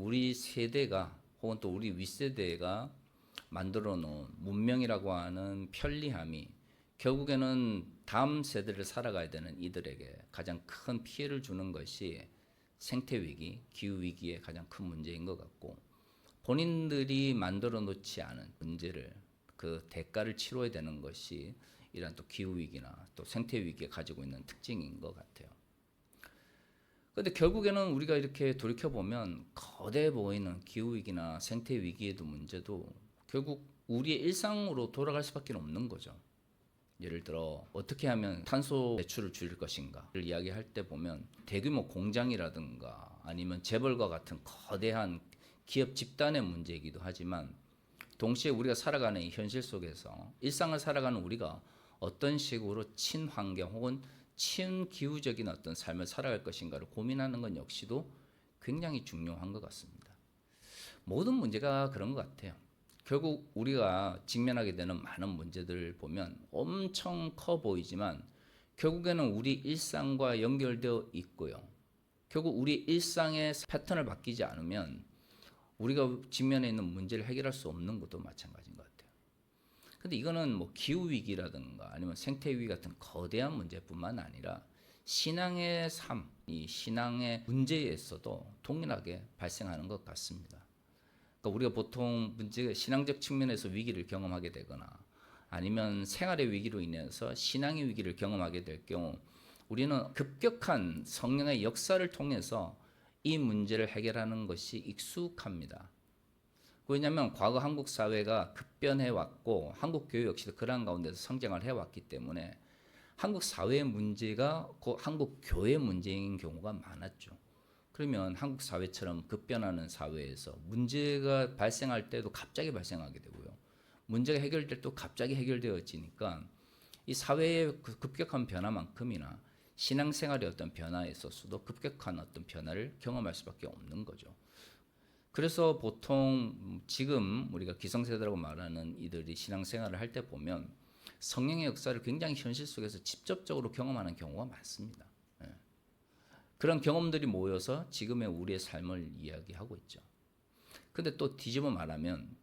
우리 세대가 혹은 또 우리 윗세대가 만들어 놓은 문명이라고 하는 편리함이 결국에는 다음 세대를 살아가야 되는 이들에게 가장 큰 피해를 주는 것이 생태위기, 기후위기의 가장 큰 문제인 것 같고, 본인들이 만들어 놓지 않은 문제를 그 대가를 치러야 되는 것이 이런 또 기후위기나 또 생태위기에 가지고 있는 특징인 것 같아요. 그런데 결국에는 우리가 이렇게 돌이켜보면 거대해 보이는 기후위기나 생태위기에도 문제도 결국 우리의 일상으로 돌아갈 수밖에 없는 거죠. 예를 들어 어떻게 하면 탄소 배출을 줄일 것인가를 이야기할 때 보면 대규모 공장이라든가 아니면 재벌과 같은 거대한 기업 집단의 문제이기도 하지만, 동시에 우리가 살아가는 이 현실 속에서 일상을 살아가는 우리가 어떤 식으로 친환경 혹은 친기후적인 어떤 삶을 살아갈 것인가를 고민하는 건 역시도 굉장히 중요한 것 같습니다. 모든 문제가 그런 것 같아요. 결국 우리가 직면하게 되는 많은 문제들을 보면 엄청 커 보이지만 결국에는 우리 일상과 연결되어 있고요. 결국 우리 일상의 패턴을 바뀌지 않으면 우리가 직면해 있는 문제를 해결할 수 없는 것도 마찬가지인 것 같아요. 근데 이거는 뭐 기후위기라든가 아니면 생태위기 같은 거대한 문제뿐만 아니라 신앙의 삶, 이 신앙의 문제에서도 동일하게 발생하는 것 같습니다. 그러니까 우리가 보통 문제, 신앙적 측면에서 위기를 경험하게 되거나 아니면 생활의 위기로 인해서 신앙의 위기를 경험하게 될 경우, 우리는 급격한 성령의 역사를 통해서 이 문제를 해결하는 것이 익숙합니다. 왜냐하면 과거 한국 사회가 급변해 왔고 한국 교회 역시도 그러한 가운데서 성장을 해왔기 때문에 한국 사회의 문제가 한국 교회의 문제인 경우가 많았죠. 그러면 한국 사회처럼 급변하는 사회에서 문제가 발생할 때도 갑자기 발생하게 되고요. 문제가 해결될 때도 갑자기 해결되어지니까 이 사회의 급격한 변화만큼이나 신앙생활의 어떤 변화에 있어서도 급격한 어떤 변화를 경험할 수밖에 없는 거죠. 그래서 보통 지금 우리가 기성세대라고 말하는 이들이 신앙생활을 할 때 보면 성령의 역사를 굉장히 현실 속에서 직접적으로 경험하는 경우가 많습니다. 그런 경험들이 모여서 지금의 우리의 삶을 이야기하고 있죠. 근데 또 뒤집어 말하면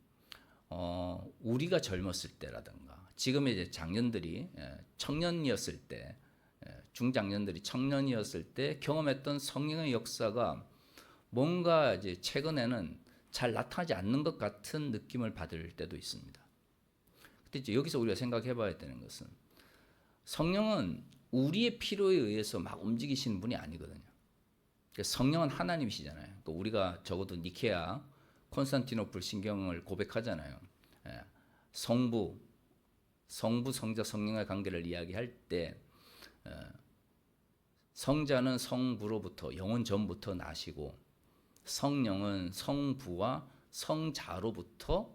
우리가 젊었을 때라든가 지금의 이제 장년들이 청년이었을 때, 중장년들이 청년이었을 때 경험했던 성령의 역사가 뭔가 이제 최근에는 잘 나타나지 않는 것 같은 느낌을 받을 때도 있습니다. 근데 이제 여기서 우리가 생각해 봐야 되는 것은 성령은 우리의 필요에 의해서 막 움직이시는 분이 아니거든요. 성령은 하나님이시잖아요. 그러니까 우리가 적어도 니케아, 콘스탄티노플 신경을 고백하잖아요. 성부, 성자, 성령의 관계를 이야기할 때 성자는 성부로부터 영원 전부터 나시고 성령은 성부와 성자로부터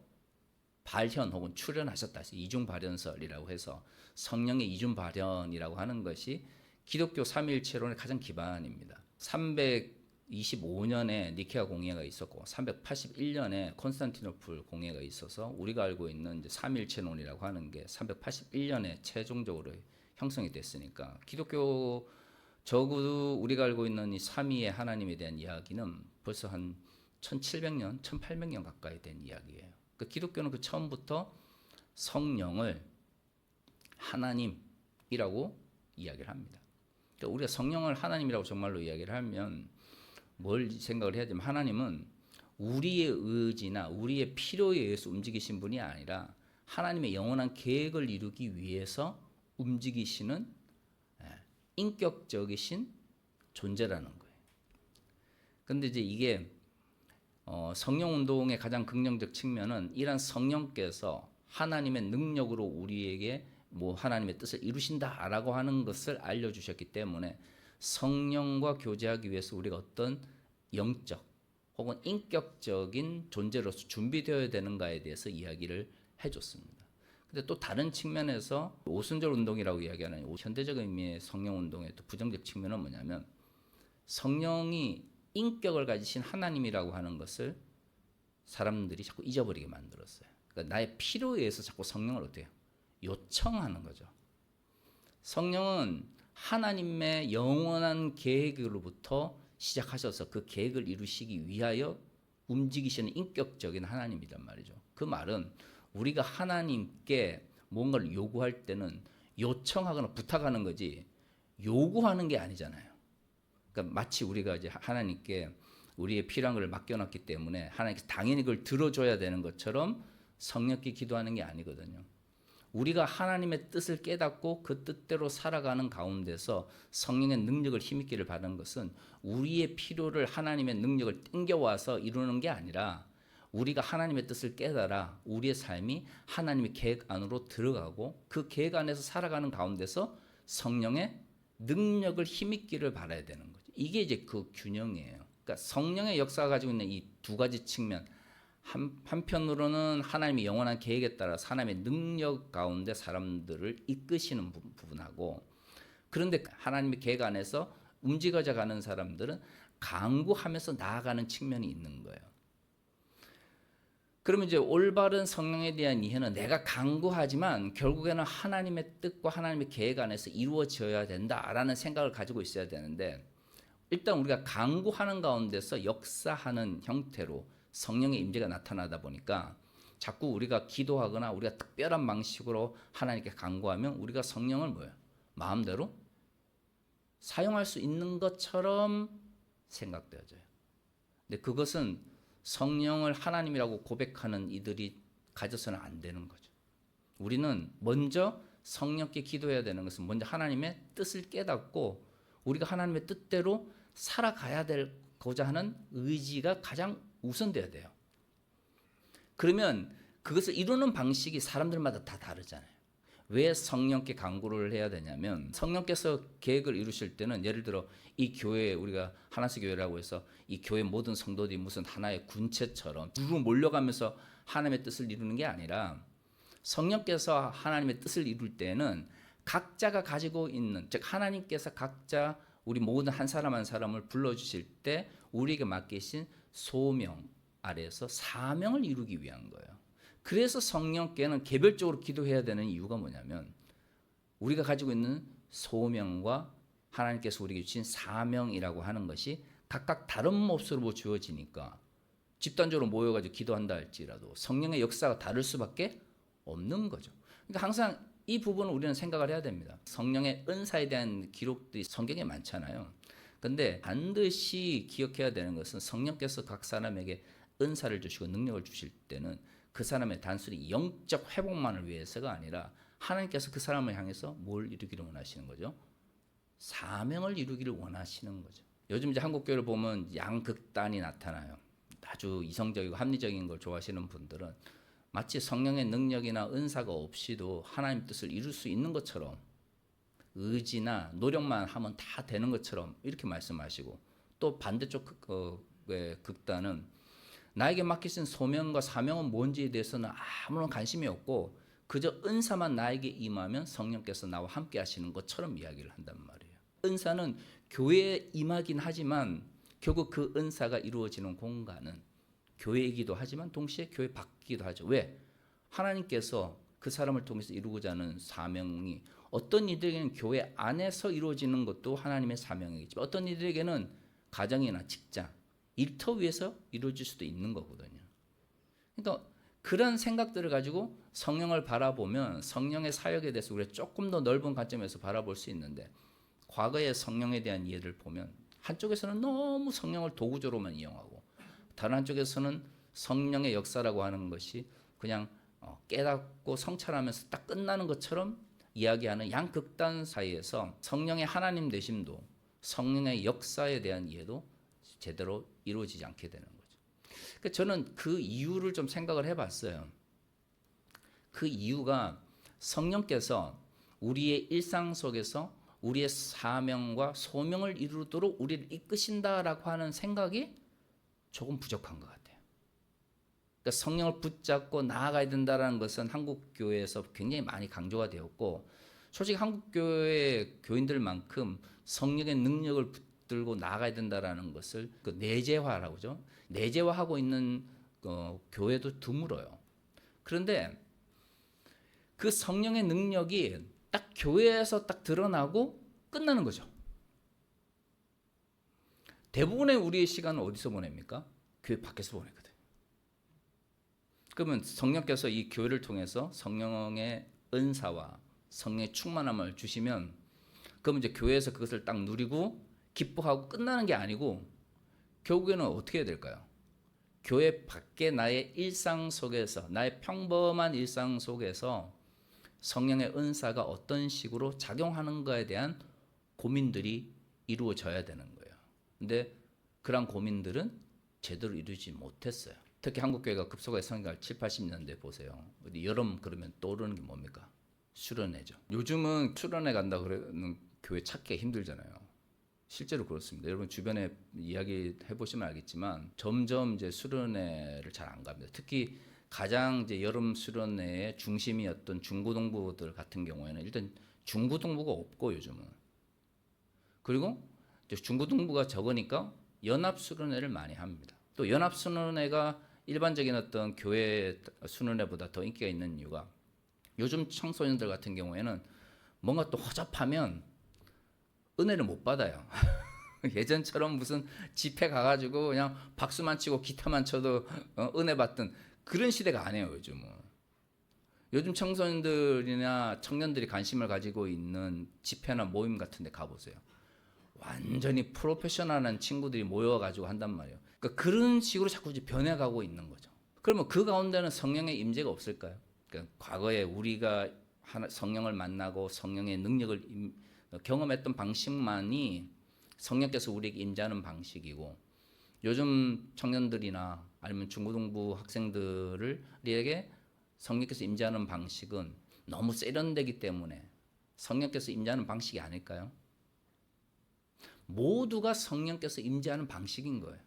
발현 혹은 출현하셨다 해서 이중 발현설이라고 해서 성령의 이중 발현이라고 하는 것이 기독교 삼위일체론의 가장 기반입니다. 325년에 니케아 공예가 있었고 381년에 콘스탄티노플 공예가 있어서 우리가 알고 있는 이제 삼위일체론이라고 하는 게 381년에 최종적으로 형성이 됐으니까 기독교 적어도 우리가 알고 있는 이 삼위의 하나님에 대한 이야기는 벌써 한 1700년, 1800년 가까이 된 이야기예요. 그 기독교는 그 처음부터 성령을 하나님이라고 이야기를 합니다. 그러니까 우리가 성령을 하나님이라고 정말로 이야기를 하면 뭘 생각을 해야 되면 하나님은 우리의 의지나 우리의 필요에 의해서 움직이신 분이 아니라 하나님의 영원한 계획을 이루기 위해서 움직이시는 인격적이신 존재라는 거예요. 그런데 이제 이게 성령 운동의 가장 긍정적 측면은 이런 성령께서 하나님의 능력으로 우리에게 뭐 하나님의 뜻을 이루신다라고 하는 것을 알려주셨기 때문에 성령과 교제하기 위해서 우리가 어떤 영적 혹은 인격적인 존재로서 준비되어야 되는가에 대해서 이야기를 해줬습니다. 근데 또 다른 측면에서 오순절 운동이라고 이야기하는 현대적 의미의 성령 운동의 또 부정적 측면은 뭐냐면 성령이 인격을 가지신 하나님이라고 하는 것을 사람들이 자꾸 잊어버리게 만들었어요. 그러니까 나의 필요에 의해서 자꾸 성령을 어때요? 요청하는 거죠. 성령은 하나님의 영원한 계획으로부터 시작하셔서 그 계획을 이루시기 위하여 움직이시는 인격적인 하나님이란 말이죠. 그 말은 우리가 하나님께 뭔가를 요구할 때는 요청하거나 부탁하는 거지 요구하는 게 아니잖아요. 그러니까 마치 우리가 이제 하나님께 우리의 필요한 걸 맡겨놨기 때문에 하나님께 당연히 그걸 들어줘야 되는 것처럼 성령께 기도하는 게 아니거든요. 우리가 하나님의 뜻을 깨닫고 그 뜻대로 살아가는 가운데서 성령의 능력을 힘있기를 바라는 것은 우리의 필요를 하나님의 능력을 땡겨와서 이루는 게 아니라 우리가 하나님의 뜻을 깨달아 우리의 삶이 하나님의 계획 안으로 들어가고 그 계획 안에서 살아가는 가운데서 성령의 능력을 힘있기를 바라야 되는 거죠. 이게 이제 그 균형이에요. 그러니까 성령의 역사가 가지고 있는 이 두 가지 측면, 한편으로는 하나님의 영원한 계획에 따라 하나님의 능력 가운데 사람들을 이끄시는 부분하고, 그런데 하나님의 계획 안에서 움직여져 가는 사람들은 강구하면서 나아가는 측면이 있는 거예요. 그러면 이제 올바른 성령에 대한 이해는 내가 강구하지만 결국에는 하나님의 뜻과 하나님의 계획 안에서 이루어져야 된다라는 생각을 가지고 있어야 되는데, 일단 우리가 강구하는 가운데서 역사하는 형태로 성령의 임재가 나타나다 보니까 자꾸 우리가 기도하거나 우리가 특별한 방식으로 하나님께 간구하면 우리가 성령을 뭐예요? 마음대로 사용할 수 있는 것처럼 생각되어져요. 근데 그것은 성령을 하나님이라고 고백하는 이들이 가져서는 안 되는 거죠. 우리는 먼저 성령께 기도해야 되는 것은 먼저 하나님의 뜻을 깨닫고 우리가 하나님의 뜻대로 살아가야 되고자 하는 의지가 가장 우선돼야 돼요. 그러면 그것을 이루는 방식이 사람들마다 다 다르잖아요. 왜 성령께 간구를 해야 되냐면, 성령께서 계획을 이루실 때는 예를 들어 이 교회, 우리가 하나스 교회라고 해서 이 교회 모든 성도들이 무슨 하나의 군체처럼 두루 몰려가면서 하나님의 뜻을 이루는 게 아니라, 성령께서 하나님의 뜻을 이룰 때는 각자가 가지고 있는, 즉 하나님께서 각자 우리 모든 한 사람 한 사람을 불러주실 때 우리에게 맡기신 소명 아래에서 사명을 이루기 위한 거예요. 그래서 성령께는 개별적으로 기도해야 되는 이유가 뭐냐면, 우리가 가지고 있는 소명과 하나님께서 우리에게 주신 사명이라고 하는 것이 각각 다른 몫으로 주어지니까 집단적으로 모여가지고 기도한다 할지라도 성령의 역사가 다를 수밖에 없는 거죠. 그러니까 항상 이 부분을 우리는 생각을 해야 됩니다. 성령의 은사에 대한 기록들이 성경에 많잖아요. 근데 반드시 기억해야 되는 것은 성령께서 각 사람에게 은사를 주시고 능력을 주실 때는 그 사람의 단순히 영적 회복만을 위해서가 아니라 하나님께서 그 사람을 향해서 뭘 이루기를 원하시는 거죠? 사명을 이루기를 원하시는 거죠. 요즘 이제 한국 교회를 보면 양극단이 나타나요. 아주 이성적이고 합리적인 걸 좋아하시는 분들은 마치 성령의 능력이나 은사가 없이도 하나님 뜻을 이룰 수 있는 것처럼, 의지나 노력만 하면 다 되는 것처럼 이렇게 말씀하시고, 또 반대쪽 극단은 나에게 맡기신 소명과 사명은 뭔지에 대해서는 아무런 관심이 없고 그저 은사만 나에게 임하면 성령께서 나와 함께 하시는 것처럼 이야기를 한단 말이에요. 은사는 교회에 임하긴 하지만 결국 그 은사가 이루어지는 공간은 교회이기도 하지만 동시에 교회 밖이기도 하죠. 왜? 하나님께서 그 사람을 통해서 이루고자 하는 사명이 어떤 이들에게는 교회 안에서 이루어지는 것도 하나님의 사명이겠지만 어떤 이들에게는 가정이나 직장, 일터 위에서 이루어질 수도 있는 거거든요. 그러니까 그런 생각들을 가지고 성령을 바라보면 성령의 사역에 대해서 우리가 조금 더 넓은 관점에서 바라볼 수 있는데, 과거의 성령에 대한 이해를 보면 한쪽에서는 너무 성령을 도구적으로만 이용하고 다른 한쪽에서는 성령의 역사라고 하는 것이 그냥 깨닫고 성찰하면서 딱 끝나는 것처럼 이야기하는 양극단 사이에서 성령의 하나님 되심도 성령의 역사에 대한 이해도 제대로 이루어지지 않게 되는 거죠. 그러니까 저는 그 이유를 좀 생각을 해봤어요. 그 이유가 성령께서 우리의 일상 속에서 우리의 사명과 소명을 이루도록 우리를 이끄신다라고 하는 생각이 조금 부족한 것 같아요. 그러니까 성령을 붙잡고 나아가야 된다는 것은 한국 교회에서 굉장히 많이 강조가 되었고, 솔직히 한국 교회 교인들만큼 성령의 능력을 붙들고 나아가야 된다라는 것을 그 내재화라고 하죠. 내재화하고 있는 교회도 드물어요. 그런데 그 성령의 능력이 딱 교회에서 딱 드러나고 끝나는 거죠. 대부분의 우리의 시간은 어디서 보냅니까? 교회 밖에서 보냈거든. 그러면 성령께서 이 교회를 통해서 성령의 은사와 성령의 충만함을 주시면 그러면 이제 교회에서 그것을 딱 누리고 기뻐하고 끝나는 게 아니고 결국에는 어떻게 해야 될까요? 교회 밖에 나의 일상 속에서 나의 평범한 일상 속에서 성령의 은사가 어떤 식으로 작용하는가에 대한 고민들이 이루어져야 되는 거예요. 근데 그런 고민들은 제대로 이루지 못했어요. 특히 한국 교회가 급속하게 성장할 7, 80년대 보세요. 어디 여름 그러면 떠오르는 게 뭡니까? 수련회죠. 요즘은 수련회 간다 그러는 교회 찾기 힘들잖아요. 실제로 그렇습니다. 여러분 주변에 이야기 해보시면 알겠지만 점점 이제 수련회를 잘 안 갑니다. 특히 가장 이제 여름 수련회의 중심이었던 중고등부들 같은 경우에는 일단 중고등부가 없고 요즘은 그리고 중고등부가 적으니까 연합 수련회를 많이 합니다. 또 연합 수련회가 일반적인 어떤 교회 수련회보다 더 인기가 있는 이유가 요즘 청소년들 같은 경우에는 뭔가 또 허접하면 은혜를 못 받아요. 예전처럼 무슨 집회 가가지고 그냥 박수만 치고 기타만 쳐도 은혜 받던 그런 시대가 아니에요. 요즘은. 요즘 청소년들이나 청년들이 관심을 가지고 있는 집회나 모임 같은 데 가보세요. 완전히 프로페셔널한 친구들이 모여가지고 한단 말이에요. 그러니까 그런 식으로 자꾸 이제 변해가고 있는 거죠. 그러면 그 가운데는 성령의 임재가 없을까요? 그러니까 과거에 우리가 성령을 만나고 성령의 능력을 경험했던 방식만이 성령께서 우리에게 임재하는 방식이고 요즘 청년들이나 아니면 중고등부 학생들에게 성령께서 임재하는 방식은 너무 세련되기 때문에 성령께서 임재하는 방식이 아닐까요? 모두가 성령께서 임재하는 방식인 거예요.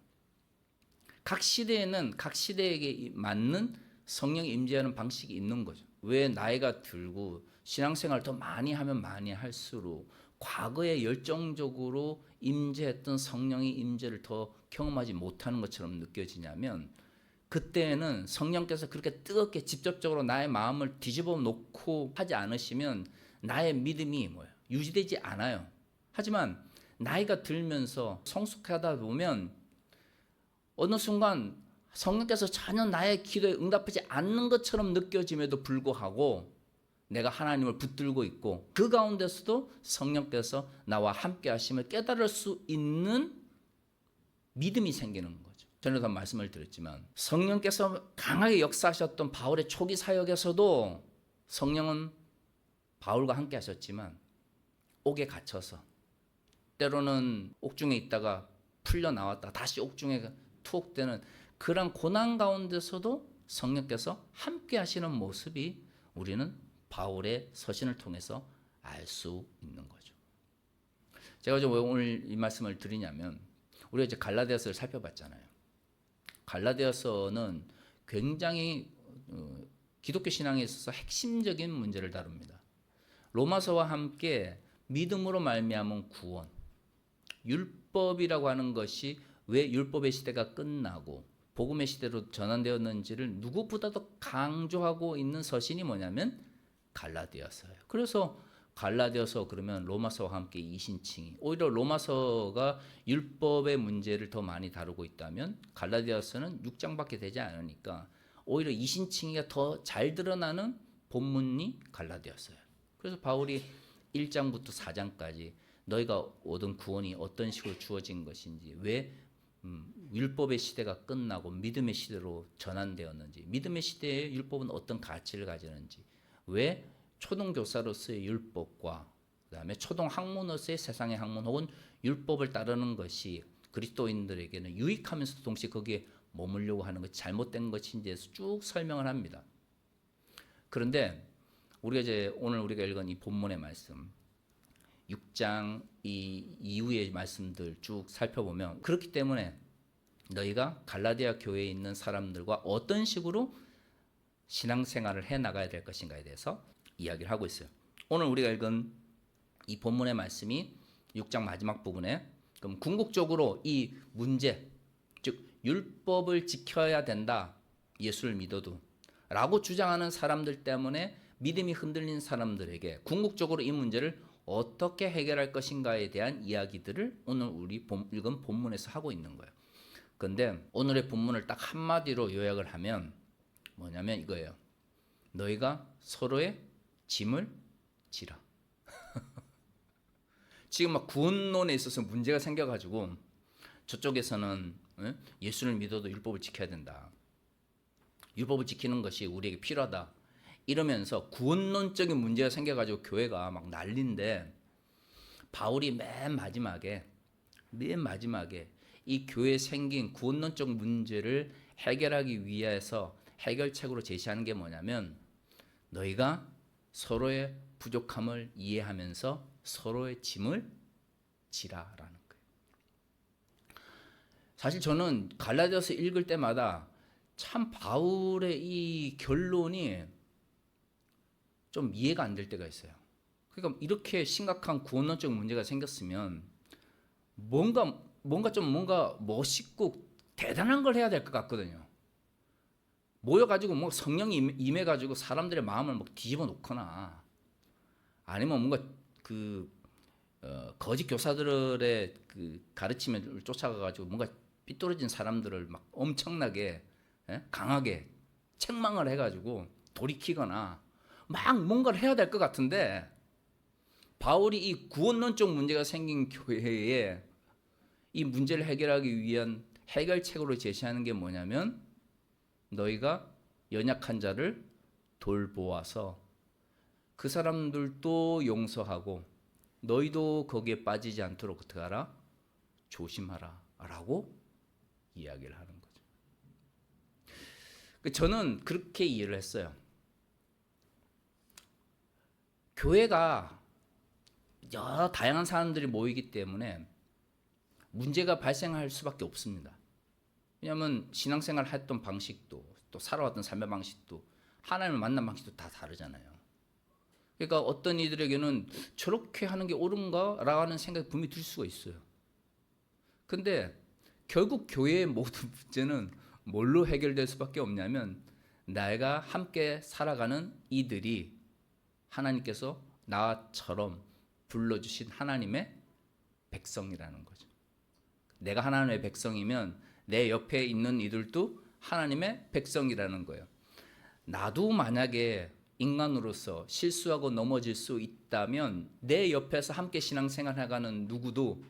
각 시대에는 각 시대에게 맞는 성령이 임재하는 방식이 있는 거죠. 왜 나이가 들고 신앙생활을 더 많이 하면 많이 할수록 과거에 열정적으로 임재했던 성령의 임재를 더 경험하지 못하는 것처럼 느껴지냐면 그때는 성령께서 그렇게 뜨겁게 직접적으로 나의 마음을 뒤집어 놓고 하지 않으시면 나의 믿음이 유지되지 않아요. 하지만 나이가 들면서 성숙하다 보면 어느 순간 성령께서 전혀 나의 기도에 응답하지 않는 것처럼 느껴짐에도 불구하고 내가 하나님을 붙들고 있고 그 가운데서도 성령께서 나와 함께 하심을 깨달을 수 있는 믿음이 생기는 거죠. 전에도 말씀을 드렸지만 성령께서 강하게 역사하셨던 바울의 초기 사역에서도 성령은 바울과 함께 하셨지만 옥에 갇혀서 때로는 옥중에 있다가 풀려 나왔다 다시 옥중에 투옥되는 그런 고난 가운데서도 성령께서 함께 하시는 모습이 우리는 바울의 서신을 통해서 알 수 있는 거죠. 제가 왜 오늘 이 말씀을 드리냐면 우리가 이제 갈라디아서를 살펴봤잖아요. 갈라디아서는 굉장히 기독교 신앙에 있어서 핵심적인 문제를 다룹니다. 로마서와 함께 믿음으로 말미암은 구원, 율법이라고 하는 것이 왜 율법의 시대가 끝나고 복음의 시대로 전환되었는지를 누구보다도 강조하고 있는 서신이 뭐냐면 갈라디아서예요. 그래서 갈라디아서 그러면 로마서와 함께 이신칭이 오히려 로마서가 율법의 문제를 더 많이 다루고 있다면 갈라디아서는 6장밖에 되지 않으니까 오히려 이신칭이가 더 잘 드러나는 본문이 갈라디아서예요. 그래서 바울이 1장부터 4장까지 너희가 얻은 구원이 어떤 식으로 주어진 것인지 왜 율법의 시대가 끝나고 믿음의 시대로 전환되었는지 믿음의 시대에 율법은 어떤 가치를 가지는지 왜 초등교사로서의 율법과 그다음에 초등학문으로서의 세상의 학문 혹은 율법을 따르는 것이 그리스도인들에게는 유익하면서도 동시에 거기에 머물려고 하는 것이 잘못된 것인지에서 쭉 설명을 합니다. 그런데 우리가 이제 오늘 우리가 읽은 이 본문의 말씀 6장 이 이후의 말씀들 쭉 살펴보면 그렇기 때문에 너희가 갈라디아 교회에 있는 사람들과 어떤 식으로 신앙생활을 해나가야 될 것인가에 대해서 이야기를 하고 있어요. 오늘 우리가 읽은 이 본문의 말씀이 6장 마지막 부분에 그럼 궁극적으로 이 문제 즉 율법을 지켜야 된다 예수를 믿어도 라고 주장하는 사람들 때문에 믿음이 흔들린 사람들에게 궁극적으로 이 문제를 어떻게 해결할 것인가에 대한 이야기들을 오늘 우리 읽은 본문에서 하고 있는 거예요. 근데 오늘의 본문을 딱 한마디로 요약을 하면 뭐냐면 이거예요. 너희가 서로의 짐을 지라. 지금 막 구원론에 있어서 문제가 생겨가지고 저쪽에서는 예수를 믿어도 율법을 지켜야 된다. 율법을 지키는 것이 우리에게 필요하다. 이러면서 구원론적인 문제가 생겨가지고 교회가 막 난리인데 바울이 맨 마지막에 이 교회에 생긴 구원론적 문제를 해결하기 위해서 해결책으로 제시하는 게 뭐냐면 너희가 서로의 부족함을 이해하면서 서로의 짐을 지라라는 거예요. 사실 저는 갈라디아서 읽을 때마다 참 바울의 이 결론이 좀 이해가 안 될 때가 있어요. 그러니까 이렇게 심각한 구원론적 문제가 생겼으면 뭔가 멋있고 대단한 걸 해야 될 것 같거든요. 모여가지고 뭐 성령이 임해가지고 사람들의 마음을 막 뒤집어 놓거나 아니면 뭔가 거짓 교사들의 그 가르침을 쫓아가가지고 뭔가 삐뚤어진 사람들을 막 엄청나게 강하게 책망을 해가지고 돌이키거나 막 뭔가를 해야 될 것 같은데 바울이 이 구원론적 문제가 생긴 교회에 이 문제를 해결하기 위한 해결책으로 제시하는 게 뭐냐면 너희가 연약한 자를 돌보아서 그 사람들도 용서하고 너희도 거기에 빠지지 않도록 어떻게 하라? 조심하라 라고 이야기를 하는 거죠. 저는 그렇게 이해를 했어요. 교회가 여러 다양한 사람들이 모이기 때문에 문제가 발생할 수밖에 없습니다. 왜냐하면 신앙생활 했던 방식도 또 살아왔던 삶의 방식도 하나님을 만난 방식도 다 다르잖아요. 그러니까 어떤 이들에게는 저렇게 하는 게 옳은가? 라는 생각이 분명히 들 수가 있어요. 근데 결국 교회의 모든 문제는 뭘로 해결될 수밖에 없냐면 내가 함께 살아가는 이들이 하나님께서 나처럼 불러주신 하나님의 백성이라는 거죠. 내가 하나님의 백성이면 내 옆에 있는 이들도 하나님의 백성이라는 거예요. 나도 만약에 인간으로서 실수하고 넘어질 수 있다면 내 옆에서 함께 신앙생활 해가는 누구도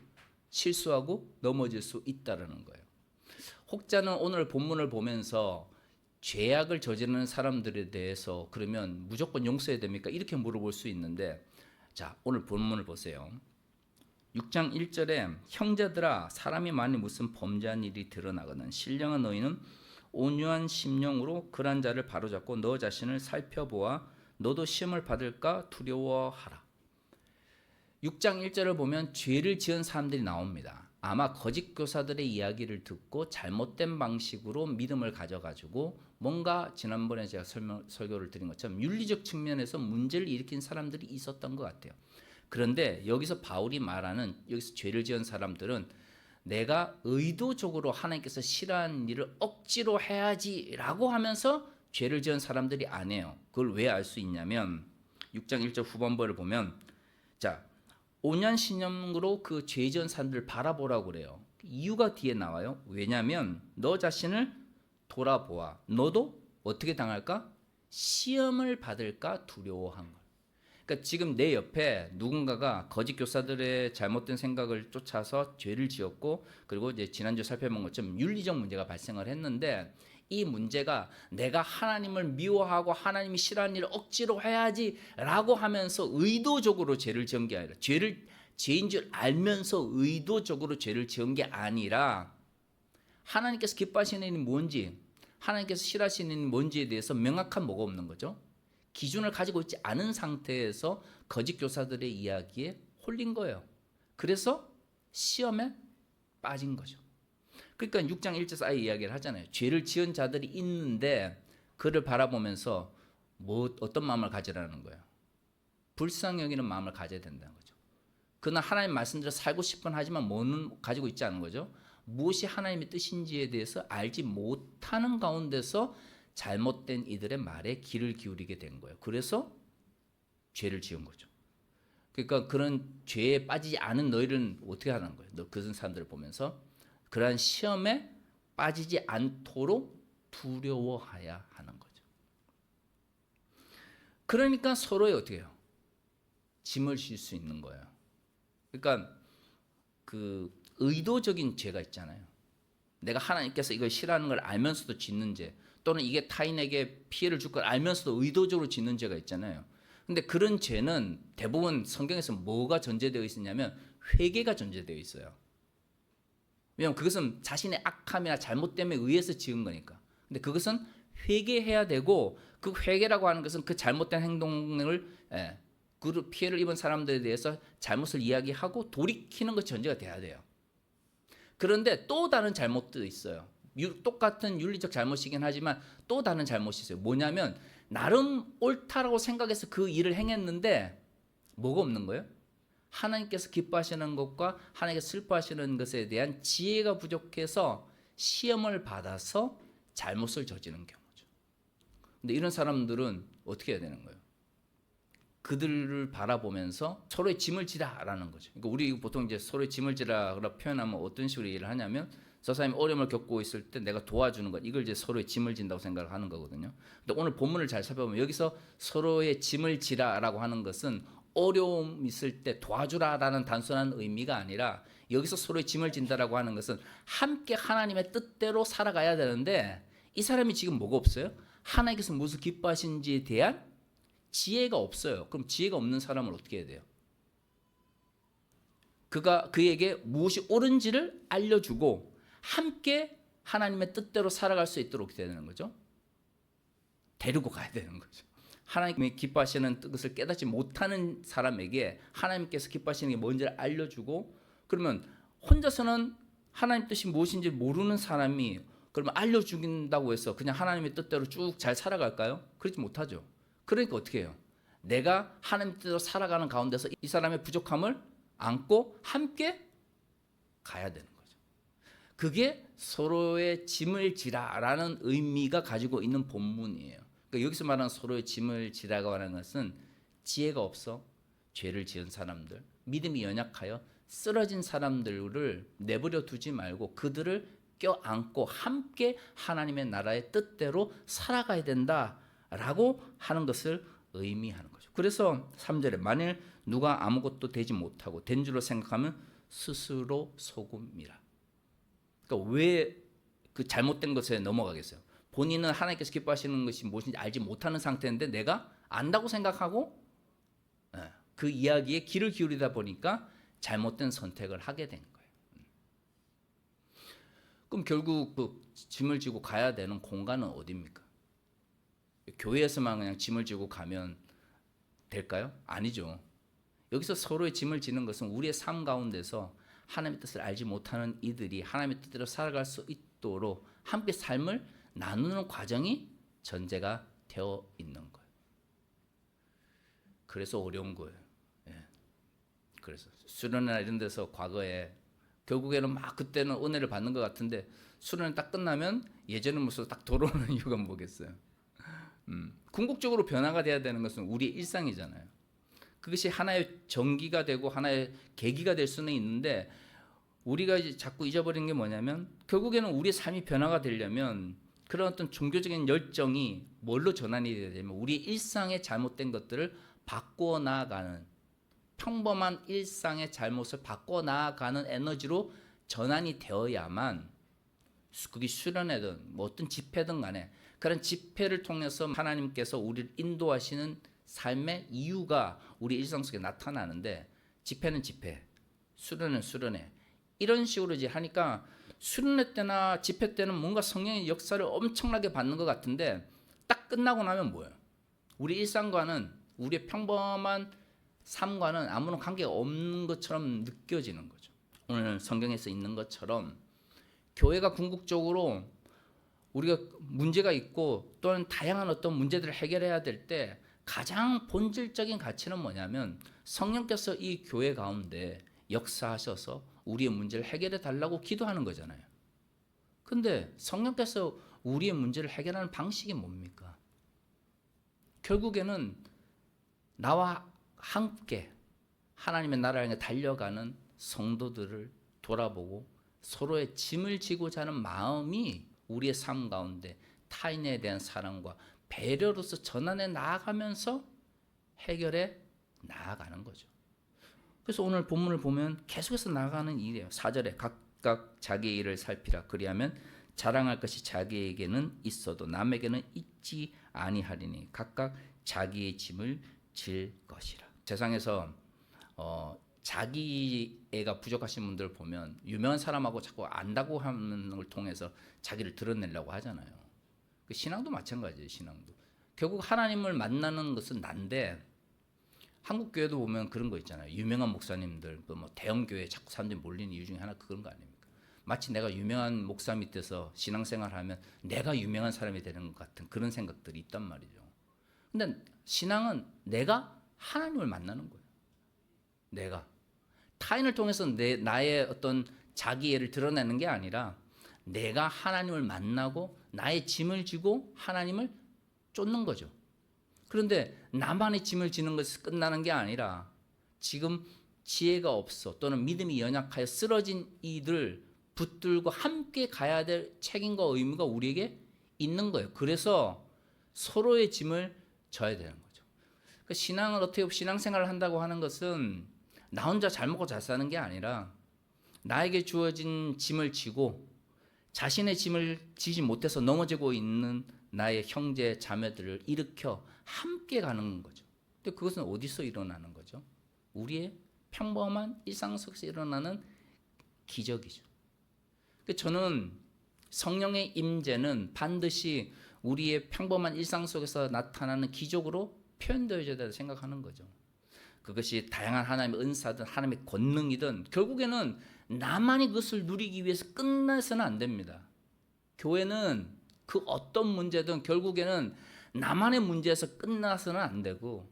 실수하고 넘어질 수 있다는 거예요. 혹자는 오늘 본문을 보면서 죄악을 저지르는 사람들에 대해서 그러면 무조건 용서해야 됩니까? 이렇게 물어볼 수 있는데 자, 오늘 본문을 보세요. 6장 1절에 형제들아 사람이 만일 무슨 범죄한 일이 드러나거든 신령한 너희는 온유한 심령으로 그런 자를 바로잡고 너 자신을 살펴보아 너도 시험을 받을까 두려워하라. 6장 1절을 보면 죄를 지은 사람들이 나옵니다. 아마 거짓 교사들의 이야기를 듣고 잘못된 방식으로 믿음을 가져가지고 뭔가 지난번에 제가 설교를 드린 것처럼 윤리적 측면에서 문제를 일으킨 사람들이 있었던 것 같아요. 그런데 여기서 바울이 말하는 여기서 죄를 지은 사람들은 내가 의도적으로 하나님께서 싫어하는 일을 억지로 해야지라고 하면서 죄를 지은 사람들이 아니에요. 그걸 왜 알 수 있냐면 6장 1절 후반부를 보면 자 온유한심령으로 그 죄 지은 사람들을 바라보라고 그래요. 이유가 뒤에 나와요. 왜냐하면 너 자신을 돌아보아 너도 어떻게 당할까? 시험을 받을까 두려워한 걸. 그러니까 지금 내 옆에 누군가가 거짓 교사들의 잘못된 생각을 쫓아서 죄를 지었고 그리고 이제 지난주에 살펴본 것처럼 윤리적 문제가 발생을 했는데 이 문제가 내가 하나님을 미워하고 하나님이 싫어하는 일을 억지로 해야지라고 하면서 의도적으로 죄를 지은 게 아니라 죄인 줄 알면서 의도적으로 죄를 지은 게 아니라 하나님께서 기뻐하시는 일이 뭔지 하나님께서 싫어하시는 일이 뭔지에 대해서 명확한 뭐가 없는 거죠. 기준을 가지고 있지 않은 상태에서 거짓 교사들의 이야기에 홀린 거예요. 그래서 시험에 빠진 거죠. 그러니까 6장 1절에서 아예 이야기를 하잖아요. 죄를 지은 자들이 있는데 그를 바라보면서 어떤 마음을 가지라는 거예요. 불쌍히 여기는 마음을 가져야 된다는 거죠. 그러나 하나님 말씀대로 살고 싶은 하지만 뭐는 가지고 있지 않은 거죠. 무엇이 하나님의 뜻인지에 대해서 알지 못하는 가운데서 잘못된 이들의 말에 귀를 기울이게 된 거예요. 그래서 죄를 지은 거죠. 그러니까 그런 죄에 빠지지 않은 너희는 어떻게 하는 거예요? 너 그런 사람들을 보면서 그러한 시험에 빠지지 않도록 두려워해야 하는 거죠. 그러니까 서로에 어떻게 해요? 짐을 질 수 있는 거예요. 그러니까 그 의도적인 죄가 있잖아요. 내가 하나님께서 이걸 싫어하는 걸 알면서도 짓는 죄, 또는 이게 타인에게 피해를 줄 걸 알면서도 의도적으로 짓는 죄가 있잖아요. 근데 그런 죄는 대부분 성경에서 뭐가 전제되어 있었냐면 회개가 전제되어 있어요. 왜냐하면 그것은 자신의 악함이나 잘못됨에 의해서 지은 거니까. 근데 그것은 회개해야 되고, 그 회개라고 하는 것은 그 잘못된 행동을 그 피해를 입은 사람들에 대해서 잘못을 이야기하고 돌이키는 것이 전제가 돼야 돼요. 그런데 또 다른 잘못도 있어요. 똑같은 윤리적 잘못이긴 하지만 또 다른 잘못이 있어요. 뭐냐면 나름 옳다라고 생각해서 그 일을 행했는데 뭐가 없는 거예요? 하나님께서 기뻐하시는 것과 하나님께서 슬퍼하시는 것에 대한 지혜가 부족해서 시험을 받아서 잘못을 저지른 경우죠. 근데 이런 사람들은 어떻게 해야 되는 거예요? 그들을 바라보면서 서로의 짐을 지라라는 거죠. 그러니까 우리 보통 이제 서로의 짐을 지라라고 표현하면 어떤 식으로 얘기를 하냐면, 저 사람이 어려움을 겪고 있을 때 내가 도와주는 것, 이걸 이제 서로의 짐을 진다고 생각을 하는 거거든요. 근데 오늘 본문을 잘 살펴보면 여기서 서로의 짐을 지라라고 하는 것은 어려움 있을 때 도와주라라는 단순한 의미가 아니라, 여기서 서로의 짐을 진다라고 하는 것은 함께 하나님의 뜻대로 살아가야 되는데, 이 사람이 지금 뭐가 없어요? 하나님께서 무엇을 기뻐하시는지에 대한 지혜가 없어요. 그럼 지혜가 없는 사람은 어떻게 해야 돼요? 그에게 무엇이 옳은지를 알려주고 함께 하나님의 뜻대로 살아갈 수 있도록 어떻게 되는 거죠? 데리고 가야 되는 거죠. 하나님이 기뻐하시는 뜻을 깨닫지 못하는 사람에게 하나님께서 기뻐하시는 게 뭔지를 알려주고, 그러면 혼자서는 하나님 뜻이 무엇인지 모르는 사람이 그러면 알려주긴다고 해서 그냥 하나님의 뜻대로 쭉 잘 살아갈까요? 그렇지 못하죠. 그러니까 어떻게 해요? 내가 하나님 뜻대로 살아가는 가운데서 이 사람의 부족함을 안고 함께 가야 되는 거죠. 그게 서로의 짐을 지라라는 의미가 가지고 있는 본문이에요. 그러니까 여기서 말하는 서로의 짐을 지라고 하는 것은 지혜가 없어 죄를 지은 사람들, 믿음이 연약하여 쓰러진 사람들을 내버려 두지 말고 그들을 껴안고 함께 하나님의 나라의 뜻대로 살아가야 된다라고 하는 것을 의미하는 거죠. 그래서 3절에 만일 누가 아무것도 되지 못하고 된 줄로 생각하면 스스로 속음이라. 그러니까 왜 그 잘못된 것에 넘어가겠어요? 본인은 하나님께서 기뻐하시는 것이 무엇인지 알지 못하는 상태인데 내가 안다고 생각하고 그 이야기에 귀를 기울이다 보니까 잘못된 선택을 하게 된 거예요. 그럼 결국 그 짐을 지고 가야 되는 공간은 어디입니까? 교회에서만 그냥 짐을 지고 가면 될까요? 아니죠. 여기서 서로의 짐을 지는 것은 우리의 삶 가운데서 하나님의 뜻을 알지 못하는 이들이 하나님의 뜻대로 살아갈 수 있도록 함께 삶을 나누는 과정이 전제가 되어 있는 거예요. 그래서 어려운 거예요. 그래서 수련회나 이런 데서 과거에 결국에는 막 그때는 은혜를 받는 것 같은데 수련회 딱 끝나면 예전의 모습으로 딱 돌아오는 이유가 뭐겠어요? 궁극적으로 변화가 돼야 되는 것은 우리의 일상이잖아요. 그것이 하나의 전기가 되고 하나의 계기가 될 수는 있는데, 우리가 이제 자꾸 잊어버리는 게 뭐냐면 결국에는 우리의 삶이 변화가 되려면 그런 어떤 종교적인 열정이 뭘로 전환이 돼야 되냐면 우리 일상의 잘못된 것들을 바꾸어 나아가는, 평범한 일상의 잘못을 바꿔 나아가는 에너지로 전환이 되어야만, 그게 수련회든 뭐 어떤 집회든 간에 그런 집회를 통해서 하나님께서 우리를 인도하시는 삶의 이유가 우리 일상 속에 나타나는데, 집회는 집회, 수련회는 수련회, 이런 식으로 이제 하니까 수련회 때나 집회 때는 뭔가 성령의 역사를 엄청나게 받는 것 같은데 딱 끝나고 나면 뭐예요? 우리 일상과는, 우리의 평범한 삶과는 아무런 관계가 없는 것처럼 느껴지는 거죠. 오늘 성경에서 있는 것처럼 교회가 궁극적으로 우리가 문제가 있고 또는 다양한 어떤 문제들을 해결해야 될 때 가장 본질적인 가치는 뭐냐면 성령께서 이 교회 가운데 역사하셔서 우리의 문제를 해결해 달라고 기도하는 거잖아요. 근데 성령께서 우리의 문제를 해결하는 방식이 뭡니까? 결국에는 나와 함께 하나님의 나라를 향해 달려가는 성도들을 돌아보고 서로의 짐을 지고자 하는 마음이 우리의 삶 가운데 타인에 대한 사랑과 배려로서 전환해 나아가면서 해결해 나아가는 거죠. 그래서 오늘 본문을 보면 계속해서 나아가는 일이에요. 4절에 각각 자기의 일을 살피라. 그리하면 자랑할 것이 자기에게는 있어도 남에게는 있지 아니하리니 각각 자기의 짐을 질 것이라. 세상에서 자기애가 부족하신 분들 보면 유명한 사람하고 자꾸 안다고 하는 걸 통해서 자기를 드러내려고 하잖아요. 신앙도 마찬가지예요. 신앙도 결국 하나님을 만나는 것은 난데, 한국 교회도 보면 그런 거 있잖아요. 유명한 목사님들, 뭐 대형 교회에 자꾸 사람들이 몰리는 이유 중에 하나 그런 거 아닙니까? 마치 내가 유명한 목사 밑에서 신앙생활하면 내가 유명한 사람이 되는 것 같은 그런 생각들이 있단 말이죠. 근데 신앙은 내가 하나님을 만나는 거예요. 내가 타인을 통해서 나의 어떤 자기애를 드러내는 게 아니라 내가 하나님을 만나고 나의 짐을 지고 하나님을 쫓는 거죠. 그런데 나만의 짐을 지는 것이 끝나는 게 아니라 지금 지혜가 없어 또는 믿음이 연약하여 쓰러진 이들 붙들고 함께 가야 될 책임과 의무가 우리에게 있는 거예요. 그래서 서로의 짐을 져야 되는 거죠. 신앙을 어떻게 신앙생활을 한다고 하는 것은 나 혼자 잘 먹고 잘 사는 게 아니라 나에게 주어진 짐을 지고 자신의 짐을 지지 못해서 넘어지고 있는 나의 형제 자매들을 일으켜 함께 가는 거죠. 근데 그것은 어디서 일어나는 거죠? 우리의 평범한 일상 속에서 일어나는 기적이죠. 저는 성령의 임재는 반드시 우리의 평범한 일상 속에서 나타나는 기적으로 표현되어야 된다고 생각하는 거죠. 그것이 다양한 하나님의 은사든 하나님의 권능이든 결국에는 나만이 그것을 누리기 위해서 끝나서는 안 됩니다. 교회는 그 어떤 문제든 결국에는 나만의 문제에서 끝나서는 안 되고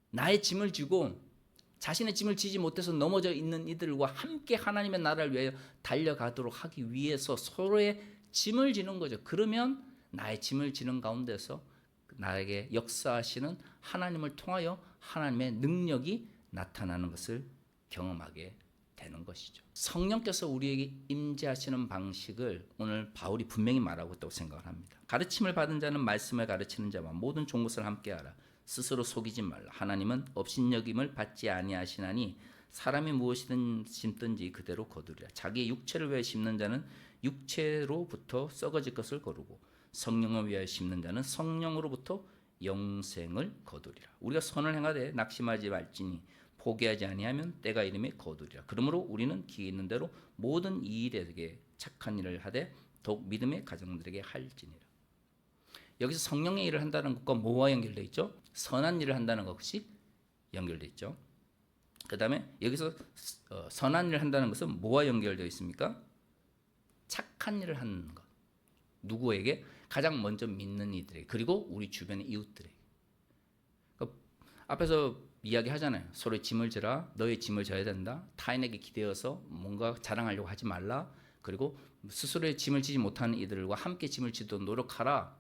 나의 짐을 지고 자신의 짐을 지지 못해서 넘어져 있는 이들과 함께 하나님의 나라를 위하여 달려가도록 하기 위해서 서로의 짐을 지는 거죠. 그러면 나의 짐을 지는 가운데서 나에게 역사하시는 하나님을 통하여 하나님의 능력이 나타나는 것을 경험하게 되는 것이죠. 성령께서 우리에게 임재하시는 방식을 오늘 바울이 분명히 말하고 있다고 생각을 합니다. 가르침을 받은 자는 말씀을 가르치는 자와 모든 좋은 것을 함께하라. 스스로 속이지 말라. 하나님은 업신여김을 받지 아니하시나니 사람이 무엇이든 심든지 그대로 거두리라. 자기의 육체를 위하여 심는 자는 육체로부터 썩어질 것을 거두고 성령을 위하여 심는 자는 성령으로부터 영생을 거두리라. 우리가 선을 행하되 낙심하지 말지니 포기하지 아니하면 때가 이름에 거두리라. 그러므로 우리는 기회 있는 대로 모든 이일에게 착한 일을 하되 더욱 믿음의 가정들에게 할지니라. 여기서 성령의 일을 한다는 것과 뭐와 연결되어 있죠? 선한 일을 한다는 것이 연결되어 있죠. 그 다음에 여기서 선한 일을 한다는 것은 뭐와 연결되어 있습니까? 착한 일을 하는 것. 누구에게? 가장 먼저 믿는 이들에게, 그리고 우리 주변의 이웃들에게. 그러니까 앞에서 이야기하잖아요. 서로의 짐을 지라. 너의 짐을 져야 된다. 타인에게 기대어서 뭔가 자랑하려고 하지 말라. 그리고 스스로의 짐을 지지 못하는 이들과 함께 짐을 지도록 노력하라.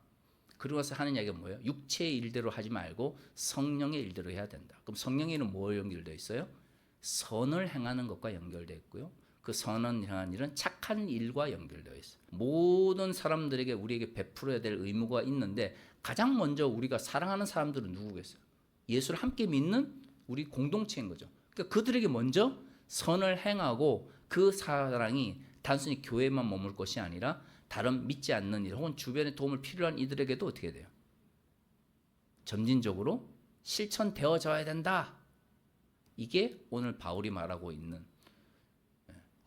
그러고서 하는 이야기가 뭐예요? 육체의 일대로 하지 말고 성령의 일대로 해야 된다. 그럼 성령의 일은 뭐와 연결되어 있어요? 선을 행하는 것과 연결되어 있고요. 그 선을 행하는 일은 착한 일과 연결되어 있어요. 모든 사람들에게 우리에게 베풀어야 될 의무가 있는데 가장 먼저 우리가 사랑하는 사람들은 누구겠어요? 예수를 함께 믿는 우리 공동체인 거죠. 그러니까 그들에게 먼저 선을 행하고 그 사랑이 단순히 교회만 머물 것이 아니라 다른 믿지 않는 일 혹은 주변에 도움을 필요한 이들에게도 어떻게 돼요? 점진적으로 실천되어져야 된다. 이게 오늘 바울이 말하고 있는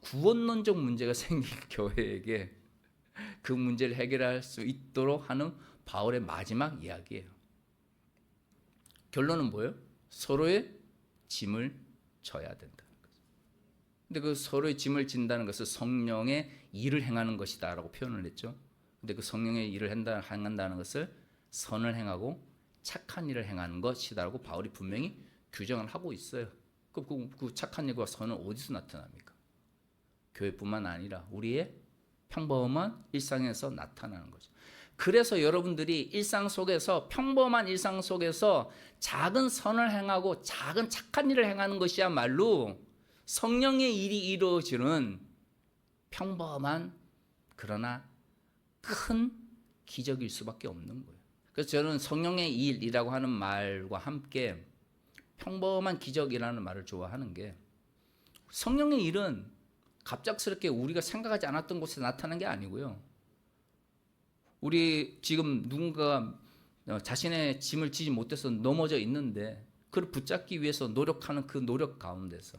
구원론적 문제가 생긴 교회에게 그 문제를 해결할 수 있도록 하는 바울의 마지막 이야기예요. 결론은 뭐예요? 서로의 짐을 져야 된다. 근데 그 서로의 짐을 진다는 것은 성령의 일을 행하는 것이다라고 표현을 했죠. 근데 그 성령의 일을 행한다는 것을 선을 행하고 착한 일을 행하는 것이다라고 바울이 분명히 규정을 하고 있어요. 그 착한 일과 선은 어디서 나타납니까? 교회뿐만 아니라 우리의 평범한 일상에서 나타나는 거죠. 그래서 여러분들이 일상 속에서 평범한 일상 속에서 작은 선을 행하고 작은 착한 일을 행하는 것이야말로 성령의 일이 이루어지는 평범한 그러나 큰 기적일 수밖에 없는 거예요. 그래서 저는 성령의 일이라고 하는 말과 함께 평범한 기적이라는 말을 좋아하는 게, 성령의 일은 갑작스럽게 우리가 생각하지 않았던 곳에 나타나는 게 아니고요. 우리 지금 누군가가 자신의 짐을 지지 못해서 넘어져 있는데 그를 붙잡기 위해서 노력하는 그 노력 가운데서,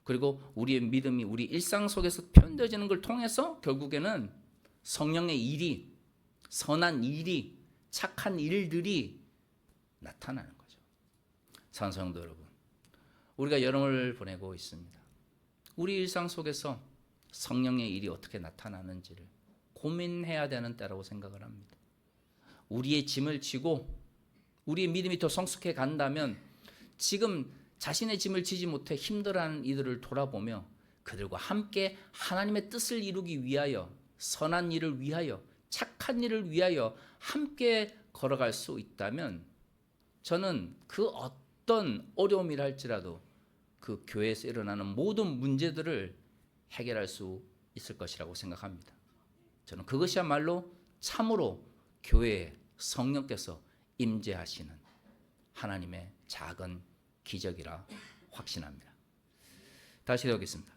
그리고 우리의 믿음이 우리 일상 속에서 표현되어지는 걸 통해서 결국에는 성령의 일이, 선한 일이, 착한 일들이 나타나는 거죠. 사랑하는 성도 여러분, 우리가 여름을 보내고 있습니다. 우리 일상 속에서 성령의 일이 어떻게 나타나는지를 고민해야 되는 때라고 생각을 합니다. 우리의 짐을 지고 우리의 믿음이 더 성숙해 간다면 지금 자신의 짐을 지지 못해 힘들어하는 이들을 돌아보며 그들과 함께 하나님의 뜻을 이루기 위하여, 선한 일을 위하여, 착한 일을 위하여 함께 걸어갈 수 있다면 저는 그 어떤 어려움이라 할지라도 그 교회에서 일어나는 모든 문제들을 해결할 수 있을 것이라고 생각합니다. 저는 그것이야말로 참으로 교회에 성령께서 임재하시는 하나님의 작은 기적이라 확신합니다. 다시 읽겠습니다.